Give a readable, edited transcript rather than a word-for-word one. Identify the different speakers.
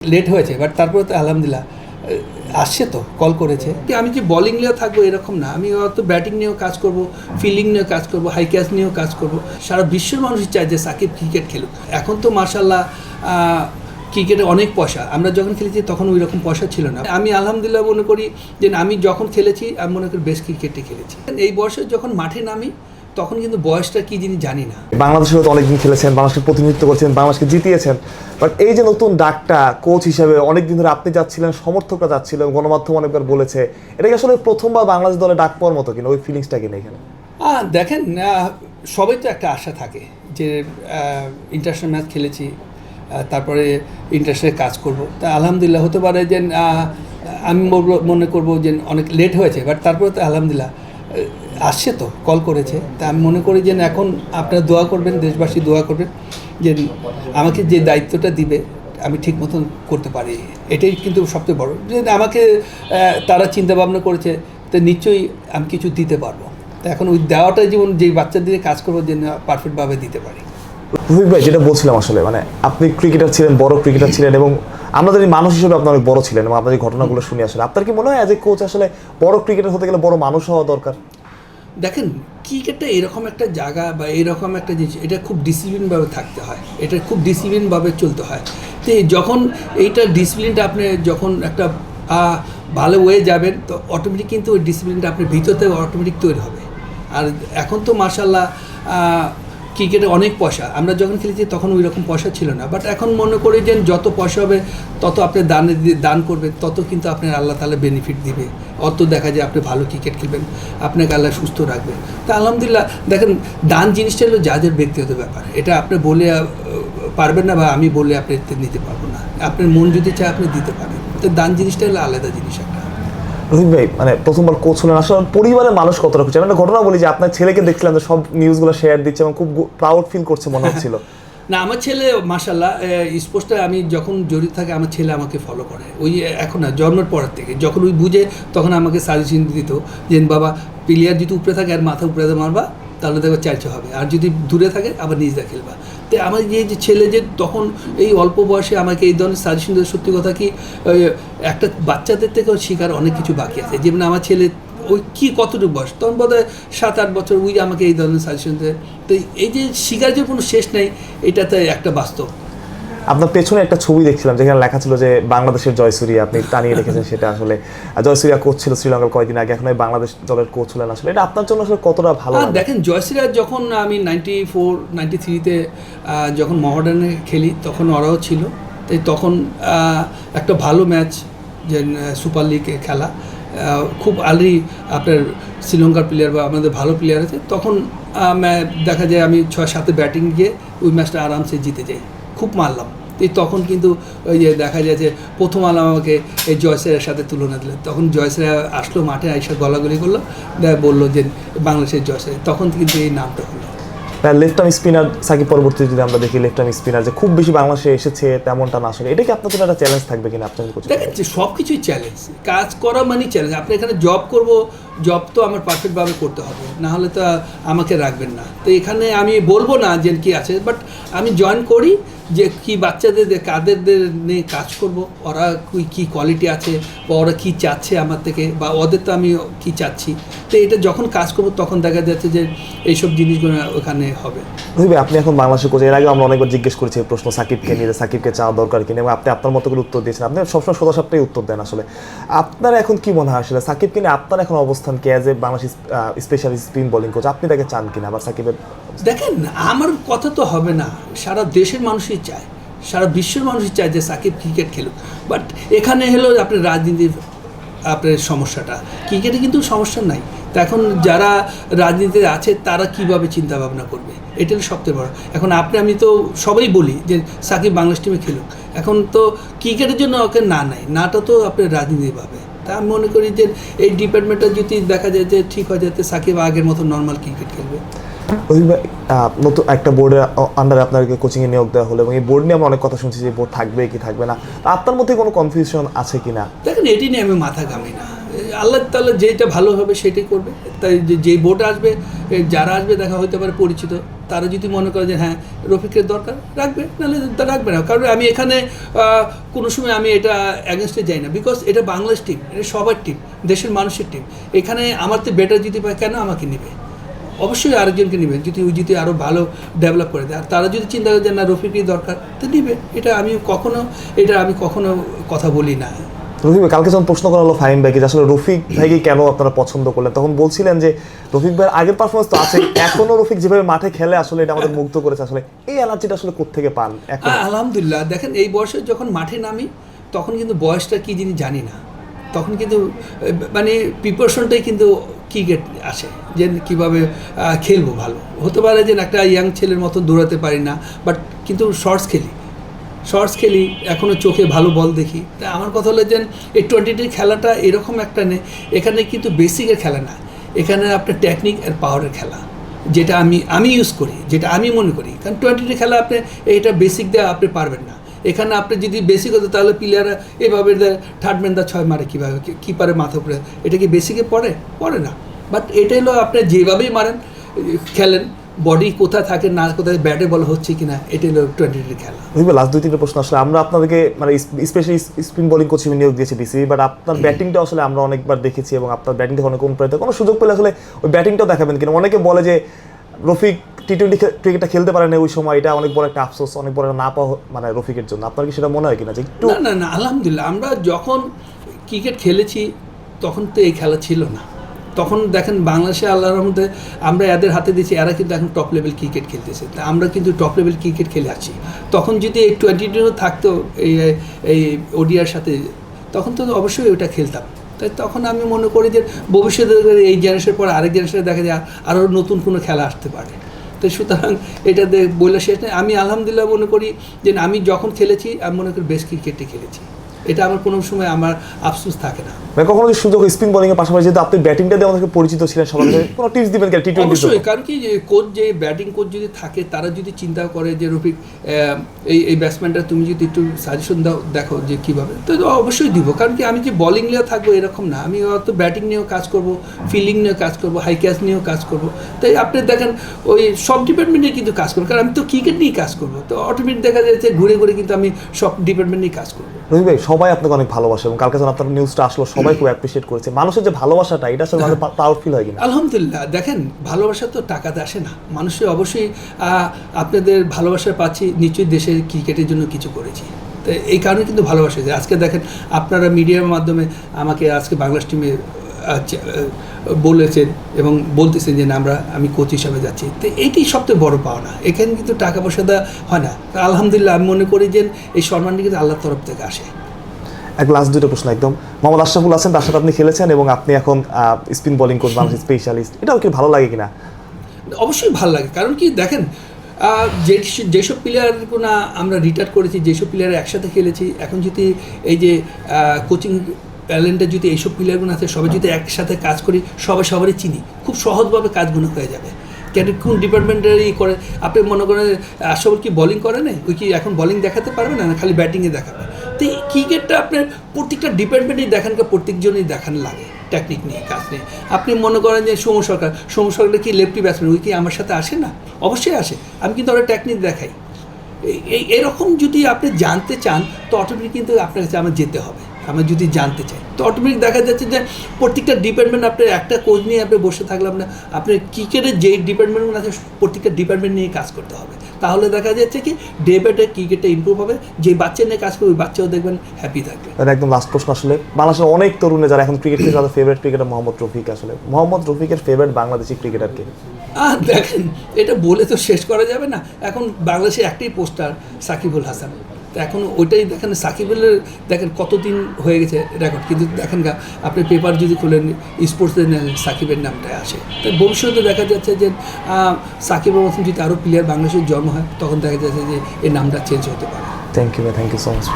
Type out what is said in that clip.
Speaker 1: Late হয়েছে, but তারপরে তো আলহামদুলিল্লাহ আসছে, তো কল করেছে। আমি যে বলিং নিয়েও থাকবো এরকম না, আমি হয়তো ব্যাটিং নিয়েও কাজ করব, ফিল্ডিং নিয়েও কাজ করব, হাই ক্যাচ নিয়েও কাজ করব। সারা বিশ্বের মানুষই চায় যে সাকিব ক্রিকেট খেলুক। এখন তো মাশাআল্লাহ ক্রিকেটে অনেক পয়সা, আমরা যখন খেলেছি তখন ওই রকম পয়সা ছিল না। আমি আলহামদুলিল্লাহ মনে করি যে আমি যখন খেলেছি আমি মনে করি বেস্ট ক্রিকেটে খেলেছি। এই বয়সে যখন মাঠে নামি তখন কিন্তু বয়সটা কী জিনিস জানি না।
Speaker 2: বাংলাদেশের তো অনেকদিন খেলেছেন, বাংলাদেশকে প্রতিনিধিত্ব করছেন, বাংলাদেশকে জিতিয়েছেন, বাট এই যে নতুন ডাকটা কোচ হিসেবে অনেকদিন ধরে আপনি যাচ্ছিলেন, সমর্থকরা যাচ্ছিলেন, গণমাধ্যম অনেকবার বলেছে, এটা কি আসলে প্রথমবার বাংলাদেশ দলে ডাক পাওয়ার মতো কিনা? ওই ফিলিংসটা কিনা এখানে?
Speaker 1: দেখেন, সবাই তো একটা আশা থাকে যে ইন্টারন্যাশনাল ম্যাচ খেলেছি, তারপরে ইন্টারন্যাশনালে কাজ করব। তা আলহামদুলিল্লাহ হতে পারে যে আমি মনে করব যে অনেক লেট হয়েছে, বাট তারপরে তো আলহামদুলিল্লাহ আসছে, তো কল করেছে। তা আমি মনে করি যে এখন আপনারা দোয়া করবেন, দেশবাসী দোয়া করবেন যে আমাকে যে দায়িত্বটা দিবে আমি ঠিক মতন করতে পারি। এটাই কিন্তু সবচেয়ে বড়, যে আমাকে তারা চিন্তা ভাবনা করেছে, তো নিশ্চয়ই আমি কিছু দিতে পারবো। তো এখন ওই দেওয়াটাই যেমন যেই বাচ্চাদের কাজ করবো যে পারফেক্টভাবে দিতে পারি।
Speaker 2: রফিক ভাই, যেটা বলছিলাম আসলে আপনি ক্রিকেটার ছিলেন, বড় ক্রিকেটার ছিলেন, এবং আমাদের এই মানুষ হিসেবে আপনি অনেক বড় ছিলেন, এবং আপনার এই ঘটনাগুলো শুনে আসলে আপনার কি মনে হয় অ্যাজ এ কোচ আসলে বড় ক্রিকেটার হতে গেলে বড় মানুষ হওয়া দরকার?
Speaker 1: দেখেন, ক্রিকেটটা এরকম একটা জায়গা বা এরকম একটা জিনিস, এটা খুব ডিসিপ্লিনভাবে থাকতে হয়, এটা খুব ডিসিপ্লিনভাবে চলতে হয়। তো যখন এইটা ডিসিপ্লিনটা আপনি যখন একটা ভালো ওয়ে যাবেন, তো অটোমেটিক কিন্তু ওই ডিসিপ্লিনটা আপনার ভিতর থেকে অটোমেটিক তৈরি হবে। আর এখন তো মাশাআল্লাহ ক্রিকেটে অনেক পয়সা, আমরা যখন খেলেছি তখন ওই রকম পয়সা ছিল না, বাট এখন মনে করি যে যত পয়সা হবে তত আপনি দান করবেন, তত কিন্তু আপনার আল্লাহ তাআলা বেনিফিট দিবে। অত দেখা যায় আপনি ভালো ক্রিকেট খেলবেন, আপনাকে আল্লাহ সুস্থ রাখবে। তা আলহামদুলিল্লাহ দেখেন, দান জিনিসটা হলো যাদের ব্যক্তিগত ব্যাপার, এটা আপনি বলে পারবেন না, বা আমি বলে আপনি নিতে পারবো না। আপনার মন যদি চায় আপনি দিতে পারেন, তো দান জিনিসটা হলো আলাদা জিনিস একটা।
Speaker 2: রফিক ভাই, প্রথমবার কোচ হলেন, আসলে পরিবারের মানুষ কতটা খুশি? আমি একটা ঘটনা বলি যে আপনার ছেলেকে দেখছিলাম যে সব নিউজগুলো শেয়ার দিচ্ছে এবং খুব প্রাউড ফিল করছে মনে হচ্ছিল।
Speaker 1: না, আমার ছেলে মাশাআল্লাহ স্পোর্টসটা আমি যখন জড়িত থাকে আমার ছেলে আমাকে ফলো করে। ওই এখন না, জন্মের পরের থেকে যখন ওই বুঝে তখন আমাকে সাজেশন দিত যে বাবা, প্লেয়ার যদি উপরে থাকে আর মাথা উপরে মারবা তাহলে দেখো চার্চে হবে, আর যদি দূরে থাকে আবার নিজেরা খেলবা। তো আমার যে ছেলে যে তখন এই অল্প বয়সে আমাকে এই ধরনের সাজেশন দেয়, সত্যি কথা কি একটা বাচ্চাদের থেকেও শেখার অনেক কিছু বাকি আছে। যেমন আমার ছেলে ওই কী কতটুকু বয়স, তখন বোধ হয় 7-8 বছর, ওই আমাকে এই ধরনের সাজেশন দেয়। তো এই যে শিকার যে কোনো শেষ নেই, এটাতে একটা বাস্তব।
Speaker 2: আপনার পেছনে একটা ছবি দেখছিলাম যেখানে লেখা ছিল যে বাংলাদেশের জয়সূরিয়া, আপনি টানিয়ে রেখেছেন সেটা। আসলে জয়সূরিয়া কোচ ছিল শ্রীলঙ্কার কয়েকদিন আগে, এখন বাংলাদেশ দলের কোচ হলেন, আসলে এটা আপনার জন্য আসলে কতটা ভালো?
Speaker 1: দেখেন, জয়সূরিয়া যখন আমি 94-93-তে যখন মহাডানে খেলি তখন ওরাও ছিল। তাই তখন একটা ভালো ম্যাচ, যে সুপার লিগে খেলা, খুব আলরি আপনার শ্রীলঙ্কার প্লেয়ার বা আমাদের ভালো প্লেয়ার আছে, তখন দেখা যায় আমি 6-7 ব্যাটিং গিয়ে ওই ম্যাচটা আরামসে জিতে যাই, খুব মারলাম। তখন কিন্তু ওই যে দেখা যায় যে প্রথম আলো আমাকে এই জয়সের সাথে তুলনা দিলেন, তখন জয়সের আসলো মাঠে, আইসা গলাগলি করলো, বললো যে বাংলাদেশের জয়সের, তখন কিন্তু এই নামটা হলো।
Speaker 2: লেফট আর্ম স্পিনার সাকিব পরবর্তী যদি আমরা দেখি, লেফট আর্ম স্পিনার যে খুব বেশি বাংলাদেশে এসেছে তেমনটা না, আসলে এটা কি আপনার জন্য একটা চ্যালেঞ্জ থাকবে কিনা? আপনার
Speaker 1: দেখেন, সব কিছুই চ্যালেঞ্জ, কাজ করা মানে চ্যালেঞ্জ। আপনি এখানে জব করব, জব তো আমার পারফেক্টভাবে করতে হবে, না হলে তো আমাকে রাখবেন না। তো এখানে আমি বলবো না যে কি আছে, বাট আমি জয়েন করি যে কি বাচ্চাদের কাদের নিয়ে কাজ করব, ওরা কী কোয়ালিটি আছে, বা ওরা কী চাচ্ছে আমার থেকে, বা ওদের তো আমি কী চাচ্ছি। তো এটা যখন কাজ করবো তখন দেখা যাচ্ছে যে এইসব জিনিসগুলো ওখানে হবে।
Speaker 2: রবি, আপনি এখন বাংলাদেশের কোচ, এর আগে আমরা অনেকবার জিজ্ঞেস করেছি প্রশ্ন সাকিবকে নিয়ে, সাকিবকে চাওয়া দরকার কিনা, এবং আপনি আপনার মতো করে উত্তর দিয়েছেন। আপনি সবসময় সোজাসাপটাই উত্তর দেন। আসলে আপনার এখন কি মনে হয় আসলে সাকিবকে নিয়ে আপনার এখন অবস্থান কি? As a Bangladesh special spin bowling coach, আপনি তাকে চান কিনা? আবার সাকিবের
Speaker 1: দেখেন, আমার কথা তো হবে না, সারা দেশের মানুষই চায়, সারা বিশ্বের মানুষই চায় যে সাকিব ক্রিকেট খেলুক। বাট এখানে হলো আপনার রাজনীতির আপনার সমস্যাটা, ক্রিকেটে কিন্তু সমস্যা নাই। তা এখন যারা রাজনীতিতে আছে তারা কিভাবে চিন্তা ভাবনা করবে, এটাই সবচেয়ে বড়। এখন আমি তো সবাই বলি যে সাকিব বাংলাদেশ টিমে খেলুক, এখন তো ক্রিকেটের জন্য ওকে নাটা তো আপনার রাজনীতি পাবে। তা আমি মনে করি যে এই ডিপার্টমেন্টটা যদি দেখা যায় যে ঠিক হয়ে যাতে সাকিব আগের মতো নর্মাল ক্রিকেট খেলবে।
Speaker 2: নতুন একটা বোর্ডের আন্ডারে আপনাকে কোচিংয়ে নিয়োগ দেওয়া হলো, এবং এই বোর্ড নিয়ে আমরা অনেক কথা শুনছি যে বোর্ড থাকবে কি থাকবে না, আপনার মধ্যে কোনো কনফিউশন আছে কিনা?
Speaker 1: দেখেন, এটি নিয়ে আমি মাথা ঘামি না, আল্লাহ তাআলা যেটা ভালো হবে সেটাই করবে। তাই যে বোর্ড আসবে, যারা আসবে দেখা হতে পারে পরিচিত, তারা যদি মনে করে যে হ্যাঁ রফিকের দরকার রাখবে, নাহলে রাখবে না। কারণ আমি এখানে কোনো সময় আমি এটা অ্যাগেনস্টে যাই না, বিকজ এটা বাংলাদেশ টিম, এটা সবার টিম, দেশের মানুষের টিম। এখানে আমার তো বেটার যদি পায় কেন আমাকে নেবে? অবশ্যই আরেকজনকে নেবে যদি আরও ভালো ডেভেলপ করে দেয়। আর তারা যদি চিন্তা করে যে না রফিকই দরকার, তো নেবে। এটা আমি কখনো কথা বলি না।
Speaker 2: রফিক ভাই, কালকে যখন প্রশ্ন করা হলো ফাহিম ভাইকে যে আসলে রফিক ভাইকে কেন আপনারা পছন্দ করলেন, তখন বলছিলেন যে রফিক ভাইয়ের আগের পারফরমেন্স তো আছে, এখনো রফিক যেভাবে মাঠে খেলে আসলে এটা আমাদের মুগ্ধ করেছে। আসলে এই এনার্জিটা আসলে কোত্থেকে পান এখন?
Speaker 1: আলহামদুলিল্লাহ, দেখেন এই বয়সে যখন মাঠে নামি তখন কিন্তু বয়সটা কী জিনিস জানি না, তখন কিন্তু মানে প্রিপারেশনটাই কিন্তু ক্রিকেট আসে যে কীভাবে খেলবো। ভালো হতে পারে যে একটা ইয়াং ছেলের মতো দৌড়াতে পারি না, বাট কিন্তু শর্টস খেলি, এখনও চোখে ভালো বল দেখি। তা আমার কথা হলো যে এই টোয়েন্টি খেলাটা এরকম একটা নেই, এখানে কিন্তু বেসিকের খেলা না, এখানে আপনার টেকনিক আর পাওয়ারের খেলা, যেটা আমি ইউজ করি, যেটা আমি মনে করি। কারণ টোয়েন্টি খেলা আপনি এইটা বেসিক দিয়ে আপনি পারবেন না। এখানে আপনি যদি বেসিক হতো তাহলে প্লেয়াররা এভাবে থার্ড ম্যান দা 6 মারে কীভাবে, কিপারে মাথা উপরে, এটা কি বেসিকে পড়ে না। বাট এটা হলো আপনি যেভাবেই মারেন খেলেন, বডি কোথায় থাকে না কোথায় ব্যাটে বল হচ্ছে কিনা, এটা হলো টোয়েন্টি খেলা।
Speaker 2: লাস্ট 2-3টা প্রশ্ন আসলে আমরা আপনাদেরকে মানে স্পেশালি স্পিন বোলিং কোচিং নিয়োগ দিয়েছি বিসিবি, বাট আপনার ব্যাটিংটা আসলে আমরা অনেকবার দেখেছি এবং আপনার ব্যাটিং থেকে অনেক অনুপ্রাণিত। কোনো সুযোগ পেলে আসলে ওই ব্যাটিংটাও দেখাবেন কিনা? অনেকে বলে যে রফিক টি-20 ক্রিকেটটা খেলতে পারে না ওই সময়, এটা অনেক বড় একটা আফসোস, অনেক বড় না পাওয়া মানে রফিকের জন্য। আপনার কি সেটা মনে হয় কিনা যে একটু?
Speaker 1: না, আলহামদুলিল্লাহ, আমরা যখন ক্রিকেট খেলেছি তখন তো এই খেলা ছিল না। তখন দেখেন বাংলাদেশে আল্লাহর রহমতে আমরা এদের হাতে দিয়েছি, এরা কিন্তু এখন টপ লেভেল ক্রিকেট খেলতেছে, তা আমরা কিন্তু টপ লেভেল ক্রিকেট খেলে আছি। তখন যদি এই টোয়েন্টি থাকতো এই ওডিআর সাথে, তখন তো অবশ্যই ওটা খেলতাম। তাই তখন আমি মনে করি যে ভবিষ্যতে এই জেনারেশনের পর আরেক জেনারেশনে দেখা যায় আরও নতুন কোনো খেলা আসতে পারে। তো সুতরাং এটা বলে শেষ নেই। আমি আলহামদুলিল্লাহ মনে করি যে আমি যখন খেলেছি আমি মনে করি বেস্ট ক্রিকেটে খেলেছি, এটা আমার কোনো সময় আমার আফসোস থাকে না।
Speaker 2: কখনো সুযোগ স্পিন বোলিং এর পাশাপাশি যেহেতু আপনি ব্যাটিংটা দিয়ে আমাদেরকে পরিচিত ছিলেন, সবাইকে কোনো টিপস দিবেন কি টি-20?
Speaker 1: অবশ্যই, কারণ কি যে কোচ, যে ব্যাটিং কোচ যদি থাকে, তারা যদি চিন্তা করে যে রফিক এই ব্যাটসম্যানটা তুমি যদি একটু সাজেশন দেখো যে কীভাবে, তো অবশ্যই দিব। কারণ কি আমি যে বোলিং নিয়েও থাকবো এরকম না, আমি হয়তো ব্যাটিং নিয়েও কাজ করব, ফিল্ডিং নিয়েও কাজ করব, হাই ক্যাচ নিয়েও কাজ করব। তাই আপনি দেখেন ওই সব ডিপার্টমেন্টে কিন্তু কাজ করবো, কারণ আমি তো ক্রিকেট নিয়েই কাজ করবো। তো অটোমেটিক দেখা যাচ্ছে ঘুরে কিন্তু আমি সব ডিপার্টমেন্ট নিয়ে কাজ করবো।
Speaker 2: রফিক ভাই, সবাই আপনাকে অনেক ভালোবাসে এবং কালকে যখন আপনার নিউজটা আসলো সবাই খুব অ্যাপ্রিশিয়েট করেছে। মানুষের যে ভালোবাসাটা, এটা আসলে আমাদের প্রাউড ফিল হয় কিনা?
Speaker 1: আলহামদুলিল্লাহ, দেখেন ভালোবাসা তো টাকাতে আসে না, মানুষের অবশ্যই আপনাদের ভালোবাসা পাচ্ছি, নিশ্চয়ই দেশের ক্রিকেটের জন্য কিছু করেছি, তো এই কারণে কিন্তু ভালোবাসা যায়। আজকে দেখেন আপনারা মিডিয়ার মাধ্যমে আমাকে আজকে বাংলাদেশ টিমে বলেছেন এবং বলতেছেন যে আমি কোচ হিসাবে যাচ্ছি, তো এইটাই সবচেয়ে বড় পাওনা। এখানে কিন্তু টাকা পয়সা দেওয়া হয় না। আলহামদুলিল্লাহ, আমি মনে করি যে এই সম্মানটি কিন্তু আল্লাহর তরফ থেকে আসে।
Speaker 2: এক লাস্ট 2টা প্রশ্ন একদম। মোহাম্মদ আশরাফুল হাসান, তার সাথে আপনি খেলেছেন এবং আপনি এখন spin bowling coach, Bangladesh specialist, এটাও কি ভালো লাগে কিনা?
Speaker 1: অবশ্যই ভালো লাগে, কারণ কি দেখেন যেসব প্লেয়ারগুলো আমরা রিটায়ার করেছি, যেসব প্লেয়ার একসাথে খেলেছি, এখন যদি এই যে কোচিং ট্যালেন্টে যদি এইসব প্লেয়ারগুলো আছে, সবাই যদি একসাথে কাজ করি, সবারই চিনি, খুব সহজভাবে কাজগুলো হয়ে যাবে। কেন কোন ডিপার্টমেন্টেরই করে, আপনি মনে করেন আসল কি বোলিং করে না, ওই কি এখন বোলিং দেখাতে পারবে না, খালি ব্যাটিংয়ে দেখাবে। তো এই ক্রিকেটটা আপনার প্রত্যেকটা ডিপার্টমেন্টেই দেখান, প্রত্যেকজনই দেখান লাগে টেকনিক নিয়ে, কাজ নিয়ে। আপনি মনে করেন যে সৌম্য সরকার কি লেফটি ব্যাটসম্যান, ওই কি আমার সাথে আসে না? অবশ্যই আসে, আমি কিন্তু ওরা টেকনিক দেখাই। এরকম যদি আপনি জানতে চান, তো অটোমেটিক কিন্তু আপনার কাছে আমার যেতে হবে। আমরা যদি জানতে চাই, তো অটোমেটিক দেখা যাচ্ছে যে প্রত্যেকটা ডিপার্টমেন্ট, আপনার একটা কোচ নিয়ে আপনি বসে থাকলাম না, আপনার ক্রিকেটের যেই ডিপার্টমেন্টগুলো আছে প্রত্যেকটা ডিপার্টমেন্ট নিয়ে কাজ করতে হবে। তাহলে দেখা যাচ্ছে কি ডে বাই ডে ক্রিকেটটা ইমপ্রুভ হবে। যে বাচ্চা নিয়ে কাজ করবে, বাচ্চাও দেখবেন হ্যাপি থাকবে।
Speaker 2: একদম লাস্ট প্রশ্ন, আসলে বাংলাদেশের অনেক তরুণে যারা এখন ক্রিকেট খেলে, তাদের ফেভারিট ক্রিকেটার মোহাম্মদ রফিক। আসলে মোহাম্মদ রফিকের ফেভারিট বাংলাদেশি ক্রিকেটারকে?
Speaker 1: দেখেন, এটা বলে তো শেষ করা যাবে না। এখন বাংলাদেশে একটাই পোস্টার, সাকিবুল হাসান। তো এখন ওইটাই দেখেন, সাকিবুলের দেখেন কতদিন হয়ে গেছে রেকর্ড, কিন্তু দেখেন আপনি পেপার যদি খুলেন স্পোর্টসের সাকিবের নামটাই আসে। তাই ভবিষ্যতে দেখা যাচ্ছে যে সাকিবের মতন যদি আরও প্লেয়ার বাংলাদেশের জন্ম হয়, তখন দেখা যাচ্ছে যে এই নামটা চেঞ্জ হতে পারে।
Speaker 2: Thank you so much.